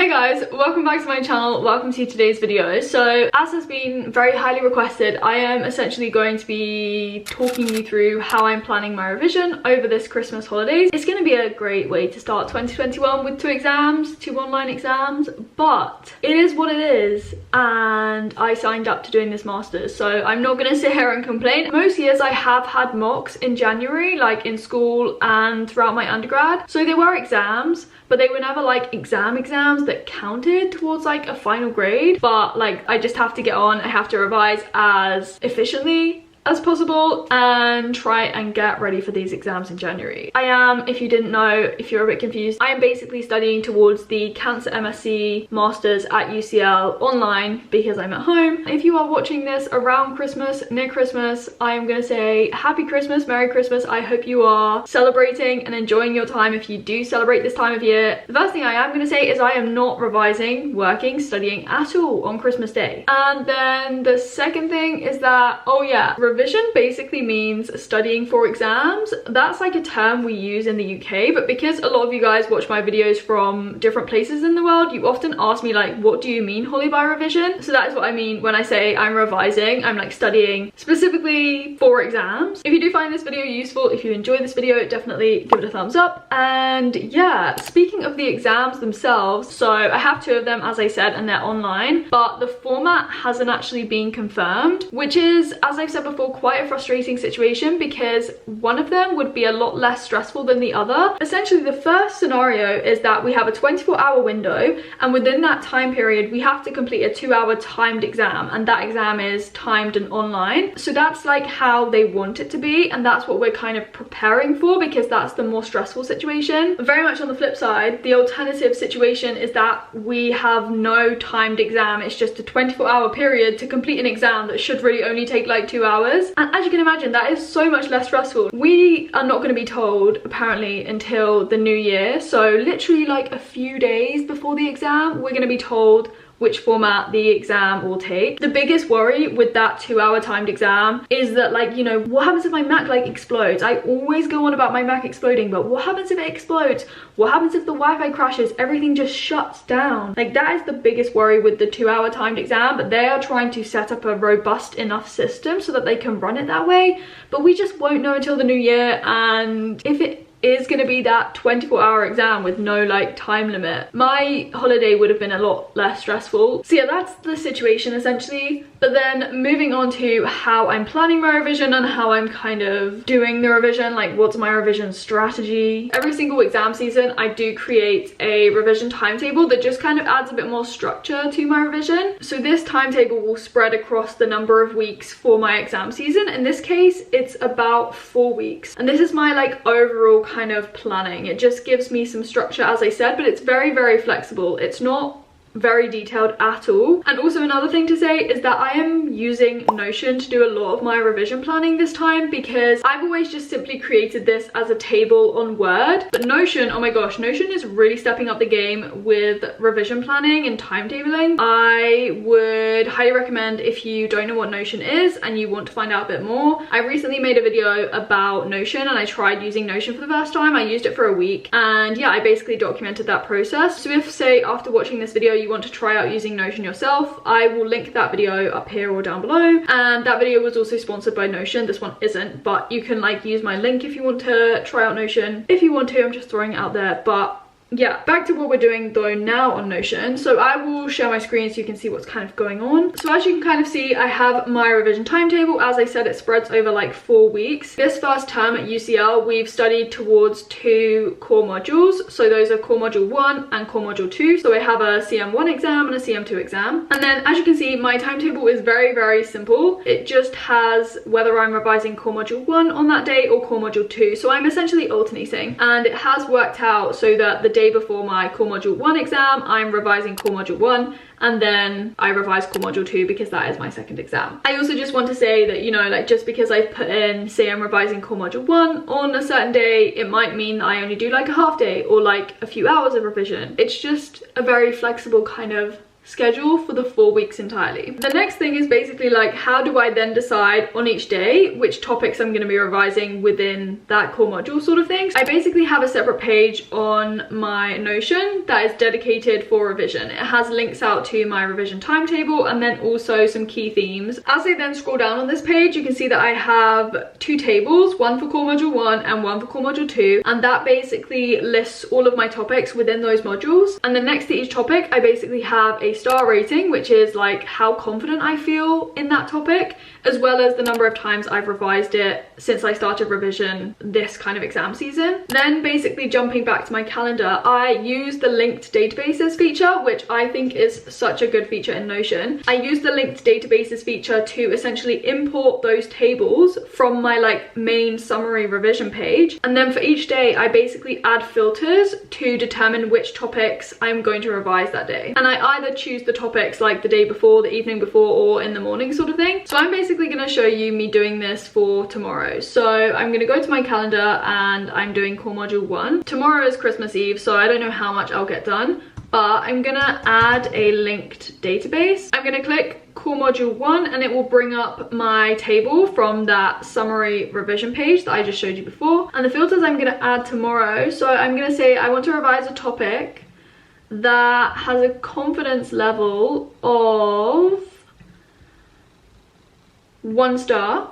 Hey guys, welcome back to my channel, welcome to today's video. So as has been very highly requested, I am essentially going to be talking you through how I'm planning my revision over this Christmas holidays. It's going to be a great way to start 2021 with two online exams, but it is what it is and I signed up to doing this masters, so I'm not going to sit here and complain. Most years I have had mocks in January, like in school and throughout my undergrad, so they were exams, but they were never like exams that counted towards like a final grade. But like I just have to get on, I have to revise as efficiently as possible and try and get ready for these exams in January. I am, if you didn't know, if you're a bit confused, I am basically studying towards the Cancer MSc Masters at UCL online because I'm at home. If you are watching this around Christmas, near Christmas, I am going to say Happy Christmas, Merry Christmas. I hope you are celebrating and enjoying your time if you do celebrate this time of year. The first thing I am going to say is I am not revising, working, studying at all on Christmas Day. And then the second thing is that, oh yeah, revision basically means studying for exams. That's like a term we use in the UK, but because a lot of you guys watch my videos from different places in the world, you often ask me like, what do you mean Holly by revision? So that is what I mean when I say I'm revising. I'm like studying specifically for exams. If you do find this video useful, if you enjoy this video, definitely give it a thumbs up. And yeah, speaking of the exams themselves, so I have two of them, as I said, and they're online, but the format hasn't actually been confirmed, which is, as I've said before, quite a frustrating situation because one of them would be a lot less stressful than the other. Essentially, the first scenario is that we have a 24-hour window, and within that time period we have to complete a 2-hour timed exam, and that exam is timed and online. So that's like how they want it to be, and that's what we're kind of preparing for because that's the more stressful situation. Very much on the flip side, the alternative situation is that we have no timed exam. It's just a 24-hour period to complete an exam that should really only take like 2 hours. And as you can imagine, that is so much less stressful. We are not going to be told apparently until the new year, so literally like a few days before the exam we're going to be told which format the exam will take. The biggest worry with that 2-hour timed exam is that, like, you know, what happens if my Mac like explodes? I always go on about my Mac exploding, but what happens if it explodes? What happens if the Wi-Fi crashes? Everything just shuts down. Like, that is the biggest worry with the 2-hour timed exam, but they are trying to set up a robust enough system so that they can run it that way, but we just won't know until the new year. And if it is going to be that 24-hour exam with no like time limit, my holiday would have been a lot less stressful. So yeah, that's the situation essentially. But then moving on to how I'm planning my revision and how I'm kind of doing the revision, like what's my revision strategy. Every single exam season I do create a revision timetable that just kind of adds a bit more structure to my revision. So this timetable will spread across the number of weeks for my exam season. In this case it's about 4 weeks, and this is my like overall kind of planning. It just gives me some structure, as I said, but it's very, very flexible. It's not very detailed at all. And also another thing to say is that I am using Notion to do a lot of my revision planning this time because I've always just simply created this as a table on Word, but Notion, oh my gosh, Notion is really stepping up the game with revision planning and timetabling. I would highly recommend, if you don't know what Notion is and you want to find out a bit more, I recently made a video about Notion and I tried using Notion for the first time. I used it for a week and yeah, I basically documented that process. So if, say, after watching this video you want to try out using Notion yourself, I will link that video up here or down below. And that video was also sponsored by Notion. This one isn't, but you can like use my link if you want to try out Notion. If you want to, I'm just throwing it out there. But yeah, back to what we're doing though now on Notion. So I will share my screen so you can see what's kind of going on. So as you can kind of see, I have my revision timetable. As I said, it spreads over like 4 weeks. This first term at UCL, we've studied towards 2 core modules. So those are core module 1 and core module 2. So I have a CM1 exam and a CM2 exam. And then as you can see, my timetable is very, very simple. It just has whether I'm revising core module 1 on that day or core module 2. So I'm essentially alternating, and it has worked out so that the day before my core module 1 exam I'm revising core module 1, and then I revise core module 2 because that is my second exam. I also just want to say that, you know, like just because I've put in, say I'm revising core module 1 on a certain day, it might mean that I only do like a half day or like a few hours of revision. It's just a very flexible kind of schedule for the 4 weeks entirely. The next thing is basically like, how do I then decide on each day which topics I'm going to be revising within that core module sort of thing. So I basically have a separate page on my Notion that is dedicated for revision. It has links out to my revision timetable and then also some key themes. As I then scroll down on this page, you can see that I have 2 tables, one for core module 1 and one for core module 2, and that basically lists all of my topics within those modules. And then next to each topic, I basically have a star rating, which is like how confident I feel in that topic, as well as the number of times I've revised it since I started revision this kind of exam season. Then basically jumping back to my calendar, I use the linked databases feature, which I think is such a good feature in Notion. I use the linked databases feature to essentially import those tables from my like main summary revision page, and then for each day I basically add filters to determine which topics I'm going to revise that day. And I either choose the topics like the day before, the evening before, or in the morning sort of thing. So I'm basically going to show you me doing this for tomorrow. So I'm going to go to my calendar and I'm doing core module 1. Tomorrow is Christmas Eve, so I don't know how much I'll get done, but I'm gonna add a linked database. I'm gonna click core module 1 and it will bring up my table from that summary revision page that I just showed you before. And the filters I'm gonna add tomorrow, so I'm gonna say I want to revise a topic that has a confidence level of 1 star.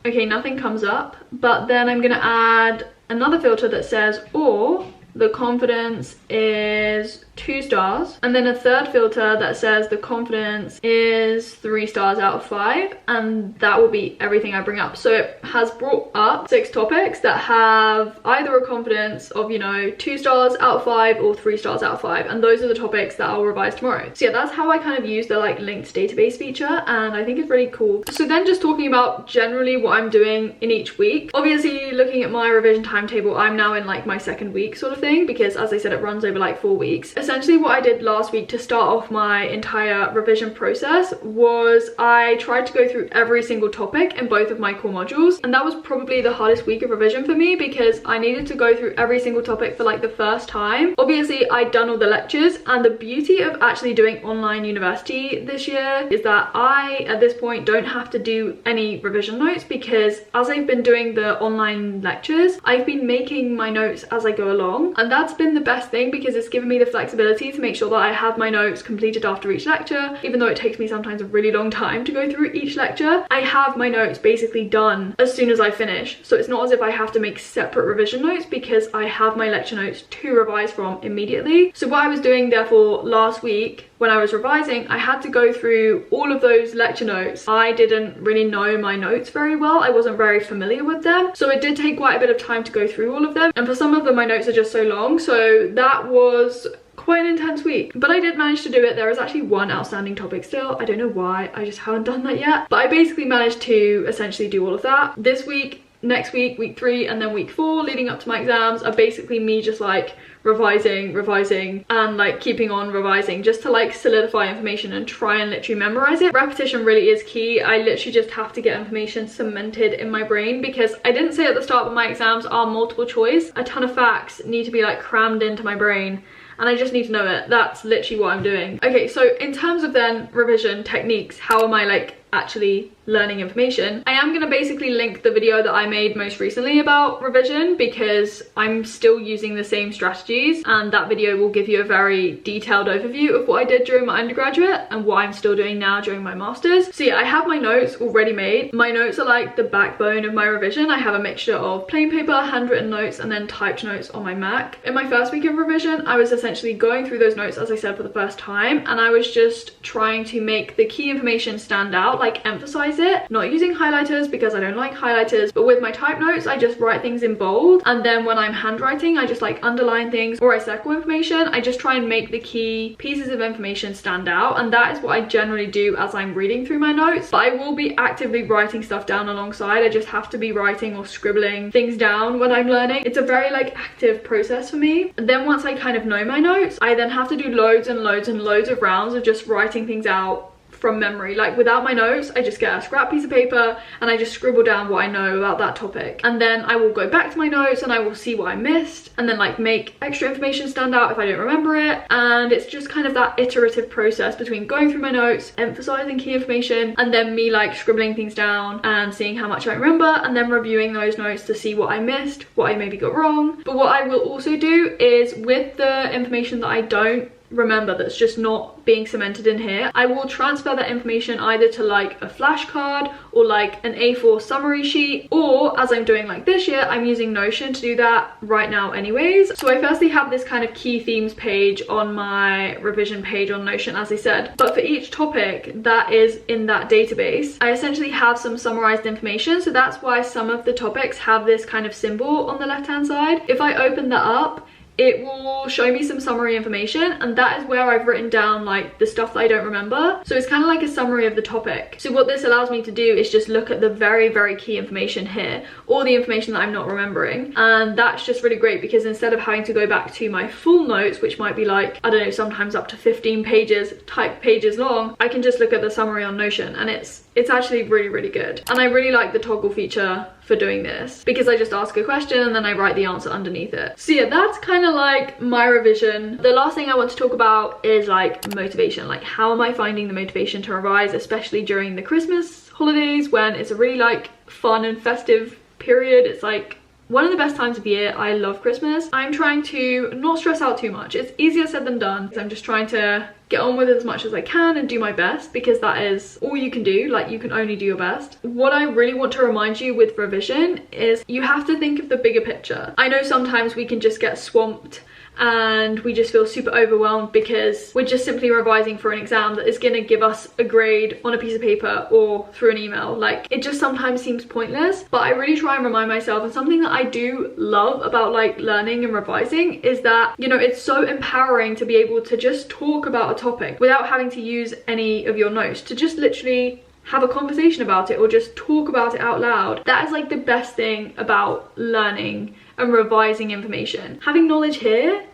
Okay, nothing comes up, but then I'm gonna add another filter that says or the confidence is 2 stars, and then a third filter that says the confidence is 3 stars out of 5, and that will be everything I bring up. So it has brought up 6 topics that have either a confidence of, you know, 2 stars out of 5 or 3 stars out of 5, and those are the topics that I'll revise tomorrow. So yeah, that's how I kind of use the like linked database feature, and I think it's really cool. So then just talking about generally what I'm doing in each week, obviously looking at my revision timetable, I'm now in like my 2nd week sort of thing, because as I said, it runs over like 4 weeks. Essentially what I did last week to start off my entire revision process was I tried to go through every single topic in both of my core modules, and that was probably the hardest week of revision for me because I needed to go through every single topic for like the first time. Obviously I'd done all the lectures, and the beauty of actually doing online university this year is that I at this point don't have to do any revision notes, because as I've been doing the online lectures, I've been making my notes as I go along, and that's been the best thing because it's given me the flexibility to make sure that I have my notes completed after each lecture. Even though it takes me sometimes a really long time to go through each lecture, I have my notes basically done as soon as I finish. So it's not as if I have to make separate revision notes because I have my lecture notes to revise from immediately. So what I was doing therefore last week when I was revising, I had to go through all of those lecture notes. I didn't really know my notes very well. I wasn't very familiar with them. So it did take quite a bit of time to go through all of them. And for some of them, my notes are just so long. So that was quite an intense week, but I did manage to do it. There is actually one outstanding topic still. I don't know why, I just haven't done that yet. But I basically managed to essentially do all of that. This week, next week, week 3, and then week 4 leading up to my exams are basically me just like revising and like keeping on revising just to like solidify information and try and literally memorize it. Repetition really is key. I literally just have to get information cemented in my brain, because I didn't say at the start, but my exams are multiple choice. A ton of facts need to be like crammed into my brain, and I just need to know it. That's literally what I'm doing. Okay, so in terms of then revision techniques, how am I like actually learning information? I am going to basically link the video that I made most recently about revision, because I'm still using the same strategies, and that video will give you a very detailed overview of what I did during my undergraduate and what I'm still doing now during my masters. So yeah, I have my notes already made. My notes are like the backbone of my revision. I have a mixture of plain paper, handwritten notes, and then typed notes on my Mac. In my first week of revision, I was essentially going through those notes, as I said, for the first time, and I was just trying to make the key information stand out, like emphasize it, not using highlighters because I don't like highlighters, but with my type notes I just write things in bold, and then when I'm handwriting I just like underline things or I circle information. I just try and make the key pieces of information stand out, and that is what I generally do as I'm reading through my notes. But I will be actively writing stuff down alongside. I just have to be writing or scribbling things down when I'm learning. It's a very like active process for me. And then once I kind of know my notes, I then have to do loads and loads and loads of rounds of just writing things out from memory. Like without my notes, I just get a scrap piece of paper and I just scribble down what I know about that topic, and then I will go back to my notes and I will see what I missed and then like make extra information stand out if I don't remember it. And it's just kind of that iterative process between going through my notes, emphasizing key information, and then me like scribbling things down and seeing how much I remember, and then reviewing those notes to see what I missed, what I maybe got wrong. But what I will also do is, with the information that I don't remember, that's just not being cemented in here, I will transfer that information either to like a flashcard or like an A4 summary sheet, or as I'm doing like this year, I'm using Notion to do that right now anyways. So I firstly have this kind of key themes page on my revision page on Notion, as I said, but for each topic that is in that database, I essentially have some summarized information. So that's why some of the topics have this kind of symbol on the left hand side. If I open that up, it will show me some summary information, and that is where I've written down like the stuff that I don't remember. So it's kind of like a summary of the topic. So what this allows me to do is just look at the very key information here, or the information that I'm not remembering, and that's just really great because instead of having to go back to my full notes, which might be like, I don't know, sometimes up to 15 pages type pages long, I can just look at the summary on Notion, and it's actually really good. And I really like the toggle feature for doing this because I just ask a question and then I write the answer underneath it. So yeah, that's kind of like my revision. The last thing I want to talk about is like motivation. Like, how am I finding the motivation to revise, especially during the Christmas holidays when it's a really like fun and festive period. It's like one of the best times of year. I love Christmas. I'm trying to not stress out too much. It's easier said than done. I'm just trying to get on with it as much as I can and do my best, because that is all you can do. Like, you can only do your best. What I really want to remind you with revision is you have to think of the bigger picture. I know sometimes we can just get swamped and we just feel super overwhelmed because we're just simply revising for an exam that is going to give us a grade on a piece of paper or through an email. Like, it just sometimes seems pointless. But I really try and remind myself, and something that I do love about like learning and revising is that, you know, it's so empowering to be able to just talk about a topic without having to use any of your notes, to just literally have a conversation about it or just talk about it out loud. That is like the best thing about learning and revising information. Having knowledge here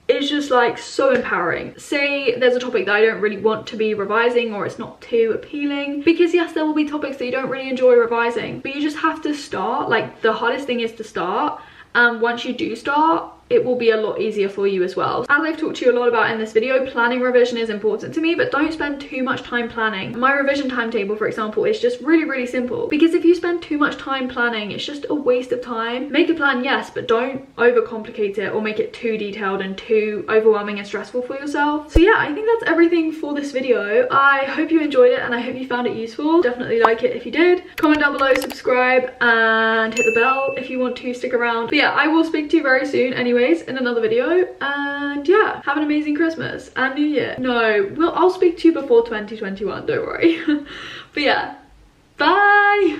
is just like so empowering. Say there's a topic that I don't really want to be revising, or it's not too appealing, because yes, there will be topics that you don't really enjoy revising, but you just have to start. Like, the hardest thing is to start, and once you do start, it will be a lot easier for you as well. As I've talked to you a lot about in this video, planning revision is important to me, but don't spend too much time planning. My revision timetable, for example, is just really simple, because if you spend too much time planning, it's just a waste of time. Make a plan, yes, but don't overcomplicate it or make it too detailed and too overwhelming and stressful for yourself. So yeah, I think that's everything for this video. I hope you enjoyed it and I hope you found it useful. Definitely like it if you did. Comment down below, subscribe, and hit the bell if you want to stick around. But yeah, I will speak to you very soon anyways in another video, and yeah, have an amazing Christmas and New Year. No, I'll speak to you before 2021, don't worry. But yeah, bye.